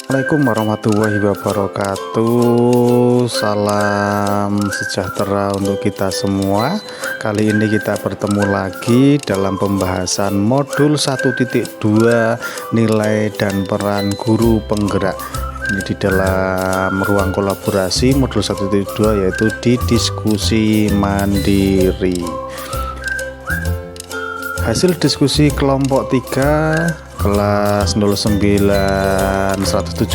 Assalamualaikum warahmatullahi wabarakatuh. Salam sejahtera untuk kita semua. Kali ini kita bertemu lagi dalam pembahasan modul 1.2 nilai dan peran guru penggerak. Ini di dalam ruang kolaborasi modul 1.2, yaitu di diskusi mandiri. Hasil diskusi kelompok 3 kelas 09 117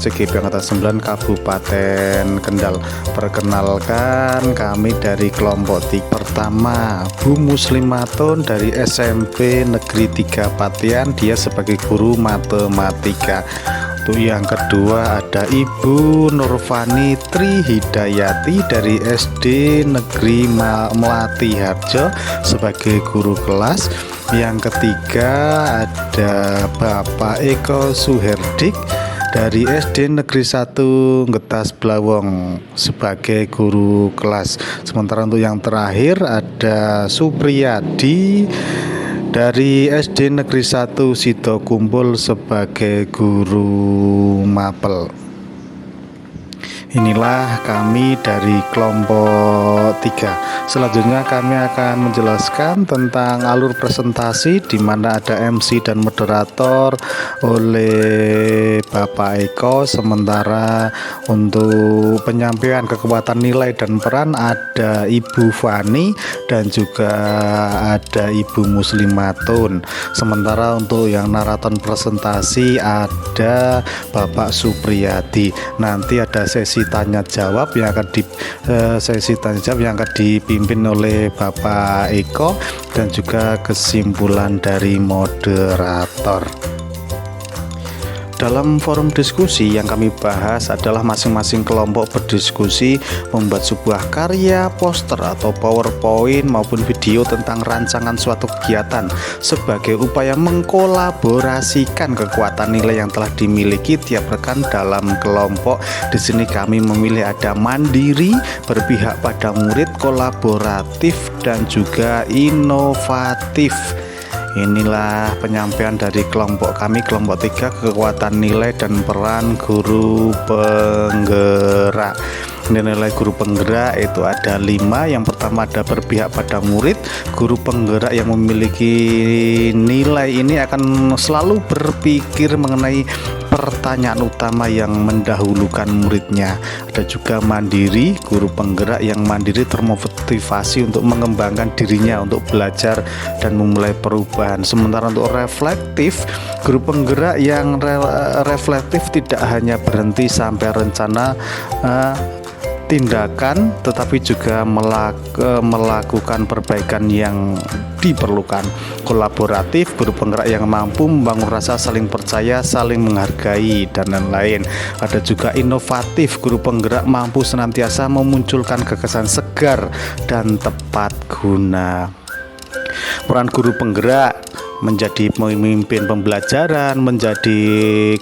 CGP Angkatan 9 Kabupaten Kendal. Perkenalkan, kami dari kelompok 3. Pertama, Bu Muslimatun dari SMP Negeri 3 Patian, dia sebagai guru matematika. Untuk yang kedua ada Ibu Nurfani Tri Hidayati dari SD Negeri Melati Harjo sebagai guru kelas. Yang ketiga ada Bapak Eko Suherdik dari SD Negeri 1 Getas Blawong sebagai guru kelas. Sementara untuk yang terakhir ada Supriyadi dari SD Negeri 1 Sido Kumpul sebagai guru mapel. Inilah kami dari kelompok 3. Selanjutnya kami akan menjelaskan tentang alur presentasi, di mana ada MC dan moderator oleh Bapak Eko. Sementara untuk penyampaian kekuatan nilai dan peran ada Ibu Fani dan juga ada Ibu Muslimatun. Sementara untuk yang naraton presentasi ada Bapak Supriyadi. Nanti ada sesi tanya jawab yang akan dipimpin oleh Bapak Eko dan juga kesimpulan dari moderator. Dalam forum diskusi yang kami bahas adalah masing-masing kelompok berdiskusi membuat sebuah karya, poster atau PowerPoint maupun video tentang rancangan suatu kegiatan sebagai upaya mengkolaborasikan kekuatan nilai yang telah dimiliki tiap rekan dalam kelompok. Di sini kami memilih ada mandiri, berpihak pada murid, kolaboratif, dan juga inovatif. Inilah penyampaian dari kelompok kami, kelompok 3, kekuatan nilai dan peran guru penggerak. Nilai guru penggerak itu ada 5. Yang pertama ada berpihak pada murid. Guru penggerak yang memiliki nilai ini akan selalu berpikir mengenai pertanyaan utama yang mendahulukan muridnya. Ada juga mandiri, guru penggerak yang mandiri termotivasi untuk mengembangkan dirinya untuk belajar dan memulai perubahan. Sementara untuk reflektif, guru penggerak yang reflektif tidak hanya berhenti sampai rencana tindakan, tetapi juga melakukan perbaikan yang diperlukan. Kolaboratif, guru penggerak yang mampu membangun rasa saling percaya, saling menghargai, dan lain-lain. Ada juga inovatif, guru penggerak mampu senantiasa memunculkan gagasan segar dan tepat guna. Peran guru penggerak menjadi pemimpin pembelajaran, menjadi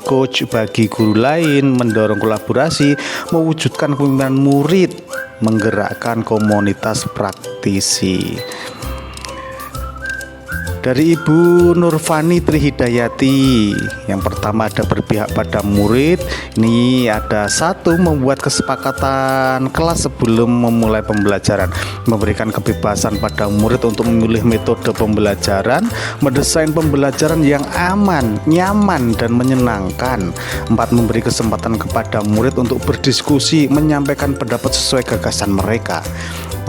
coach bagi guru lain, mendorong kolaborasi, mewujudkan kepemimpinan murid, menggerakkan komunitas praktisi. Dari Ibu Nurfani Tri Hidayati, yang pertama ada berpihak pada murid. Ini ada 1, membuat kesepakatan kelas sebelum memulai pembelajaran, memberikan kebebasan pada murid untuk memilih metode pembelajaran, mendesain pembelajaran yang aman, nyaman, dan menyenangkan. 4, memberi kesempatan kepada murid untuk berdiskusi, menyampaikan pendapat sesuai gagasan mereka.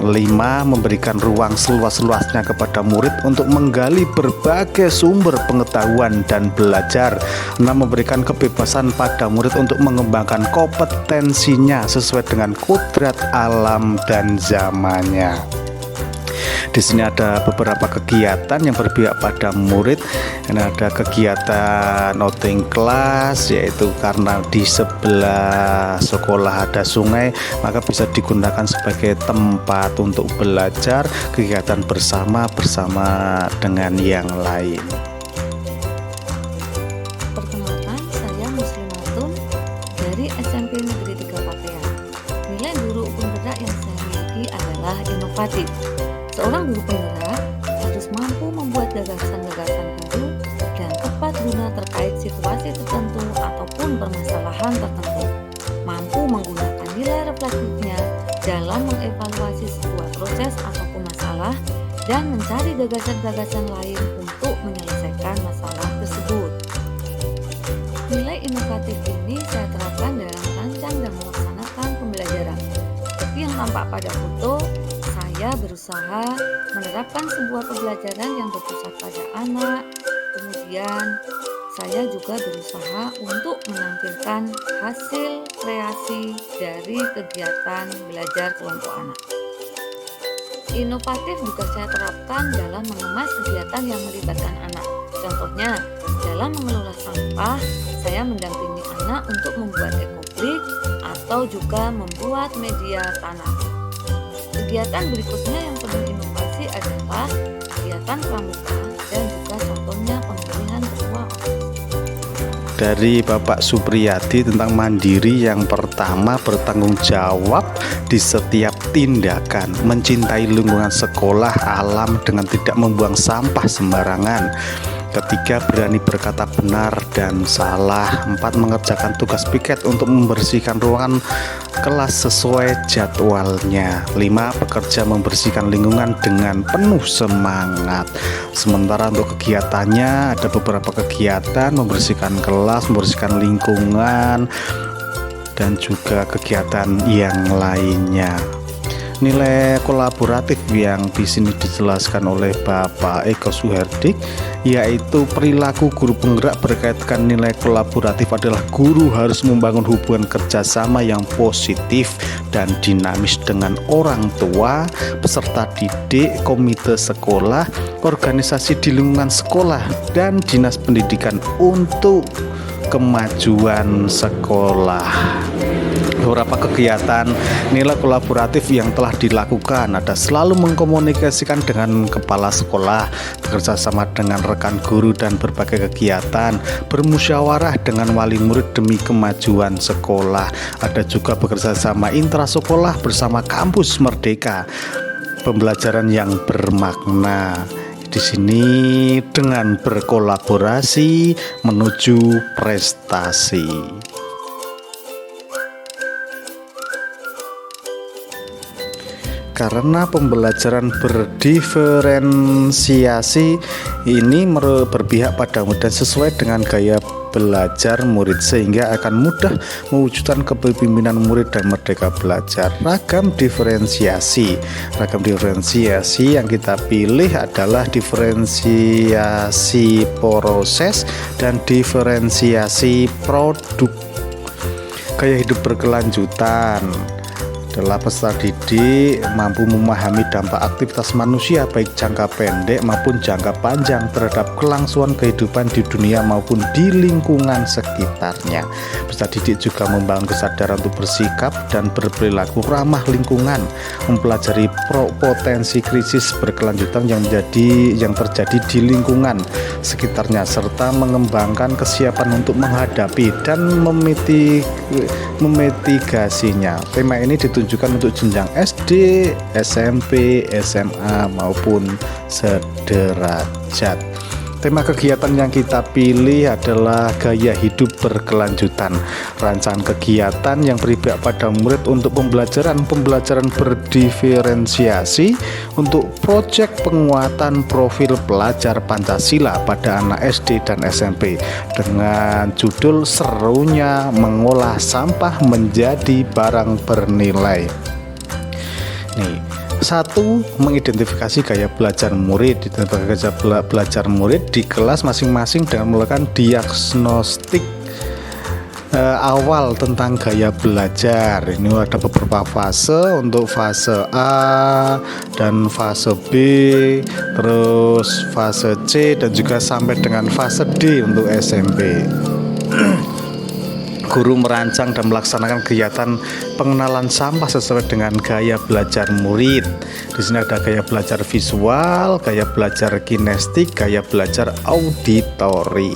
5, memberikan ruang seluas-luasnya kepada murid untuk menggali berbagai sumber pengetahuan dan belajar. 6, memberikan kebebasan pada murid untuk mengembangkan kompetensinya sesuai dengan kodrat alam dan zamannya. Di sini ada beberapa kegiatan yang berpihak pada murid. Ini ada kegiatan outing kelas, yaitu karena di sebelah sekolah ada sungai, maka bisa digunakan sebagai tempat untuk belajar, kegiatan bersama dengan yang lain. Perkenalkan, saya Muslimatun dari SMP Negeri 3 Patian. Nilai guru penggerak yang saya miliki adalah inovatif. Seorang guru penggerak harus mampu membuat gagasan-gagasan baru dan tepat guna terkait situasi tertentu ataupun permasalahan tertentu, mampu menggunakan nilai reflektifnya dalam mengevaluasi sebuah proses ataupun masalah dan mencari gagasan-gagasan lain untuk menyelesaikan masalah tersebut. Nilai inovatif ini saya terapkan dalam merancang dan melaksanakan pembelajaran. Seperti yang tampak pada foto, saya berusaha menerapkan sebuah pembelajaran yang berpusat pada anak. Kemudian saya juga berusaha untuk menampilkan hasil kreasi dari kegiatan belajar kelompok anak. Inovatif juga saya terapkan dalam mengemas kegiatan yang melibatkan anak. Contohnya, dalam mengelola sampah, saya mendampingi anak untuk membuat ekobrik atau juga membuat media tanam. Kegiatan berikutnya yang penuh inovasi adalah kegiatan pramuka dan juga contohnya pemilihan ketua OSIS. Dari Bapak Supriyadi tentang mandiri, yang pertama bertanggung jawab di setiap tindakan, mencintai lingkungan sekolah, alam dengan tidak membuang sampah sembarangan. Ketiga, berani berkata benar dan salah. 4, mengerjakan tugas piket untuk membersihkan ruangan kelas sesuai jadwalnya. 5, bekerja membersihkan lingkungan dengan penuh semangat. Sementara untuk kegiatannya ada beberapa kegiatan: membersihkan kelas, membersihkan lingkungan, dan juga kegiatan yang lainnya. Nilai kolaboratif yang di sini dijelaskan oleh Bapak Eko Suherdik, yaitu perilaku guru penggerak berkaitan nilai kolaboratif adalah guru harus membangun hubungan kerjasama yang positif dan dinamis dengan orang tua, peserta didik, komite sekolah, organisasi di lingkungan sekolah, dan dinas pendidikan untuk kemajuan sekolah. Beberapa kegiatan nilai kolaboratif yang telah dilakukan ada: selalu mengkomunikasikan dengan kepala sekolah, bekerja sama dengan rekan guru dan berbagai kegiatan, bermusyawarah dengan wali murid demi kemajuan sekolah. Ada juga bekerja sama intrasekolah bersama kampus merdeka, pembelajaran yang bermakna. Di sini dengan berkolaborasi menuju prestasi. Karena pembelajaran berdiferensiasi ini berpihak pada murid dan sesuai dengan gaya belajar murid, sehingga akan mudah mewujudkan kepemimpinan murid dan merdeka belajar. Ragam diferensiasi yang kita pilih adalah diferensiasi proses dan diferensiasi produk. Gaya hidup berkelanjutan adalah peserta didik mampu memahami dampak aktivitas manusia baik jangka pendek maupun jangka panjang terhadap kelangsungan kehidupan di dunia maupun di lingkungan sekitarnya. Peserta didik juga membangun kesadaran untuk bersikap dan berperilaku ramah lingkungan, mempelajari potensi krisis berkelanjutan yang terjadi di lingkungan sekitarnya, serta mengembangkan kesiapan untuk menghadapi dan memitigasinya. Tema ini ditunjukkan untuk jenjang SD, SMP, SMA maupun sederajat. Tema kegiatan yang kita pilih adalah gaya hidup berkelanjutan. Rancangan kegiatan yang berpihak pada murid untuk pembelajaran berdiferensiasi untuk proyek penguatan profil pelajar Pancasila pada anak SD dan SMP dengan judul serunya mengolah sampah menjadi barang bernilai. Nih, 1. Mengidentifikasi gaya belajar murid. Belajar murid di kelas masing-masing dengan melakukan diagnostik awal tentang gaya belajar. Ini ada beberapa fase, untuk fase A dan fase B, terus fase C, dan juga sampai dengan fase D untuk SMP. Guru merancang dan melaksanakan kegiatan pengenalan sampah sesuai dengan gaya belajar murid. Di sini ada gaya belajar visual, gaya belajar kinestik, gaya belajar auditori.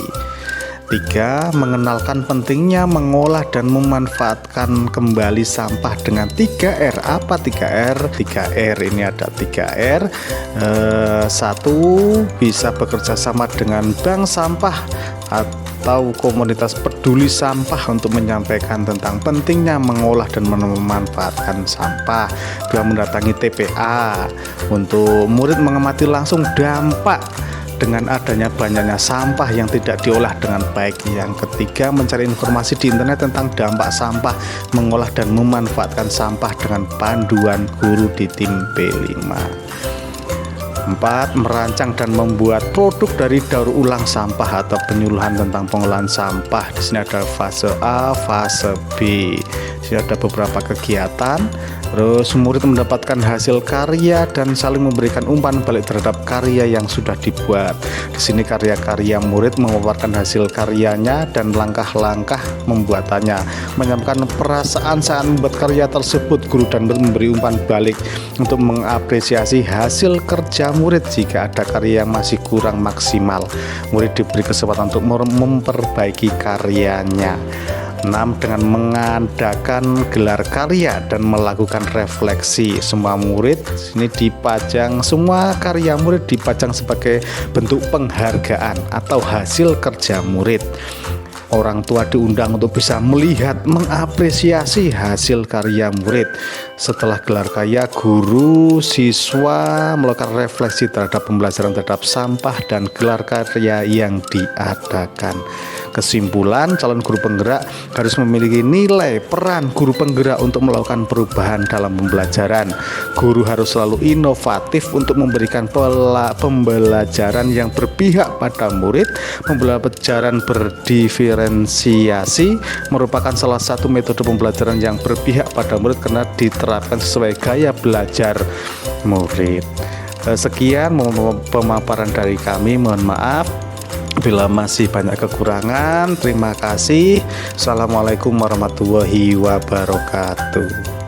3. Mengenalkan pentingnya mengolah dan memanfaatkan kembali sampah dengan 3R. Apa 3R? 3R ini ada 3R. 1. Bisa bekerja sama dengan bank sampah atau komunitas peduli sampah untuk menyampaikan tentang pentingnya mengolah dan memanfaatkan sampah. 2. Mendatangi TPA untuk murid mengamati langsung dampak dengan adanya banyaknya sampah yang tidak diolah dengan baik. Yang ketiga, mencari informasi di internet tentang dampak sampah, mengolah dan memanfaatkan sampah dengan panduan guru di tim B5. 4. Merancang dan membuat produk dari daur ulang sampah atau penyuluhan tentang pengolahan sampah. Di sini ada fase A, fase B. Di sini ada beberapa kegiatan. Terus murid mendapatkan hasil karya dan saling memberikan umpan balik terhadap karya yang sudah dibuat. Di sini karya-karya murid memaparkan hasil karyanya dan langkah-langkah membuatannya, menyampaikan perasaan saat membuat karya tersebut. Guru dan murid memberi umpan balik untuk mengapresiasi hasil kerja murid. Jika ada karya yang masih kurang maksimal, murid diberi kesempatan untuk memperbaiki karyanya. 6. Dengan mengadakan gelar karya dan melakukan refleksi. Semua murid ini dipajang, semua karya murid dipajang sebagai bentuk penghargaan atau hasil kerja murid. Orang tua diundang untuk bisa melihat, mengapresiasi hasil karya murid. Setelah gelar karya, guru siswa melakukan refleksi terhadap pembelajaran terhadap sampah dan gelar karya yang diadakan. Kesimpulan, calon guru penggerak harus memiliki nilai peran guru penggerak untuk melakukan perubahan dalam pembelajaran. Guru harus selalu inovatif untuk memberikan pembelajaran yang berpihak pada murid. Pembelajaran berdiferensiasi merupakan salah satu metode pembelajaran yang berpihak pada murid karena diterapkan sesuai gaya belajar murid. Sekian pemaparan dari kami, mohon maaf bila masih banyak kekurangan. Terima kasih. Assalamualaikum warahmatullahi wabarakatuh.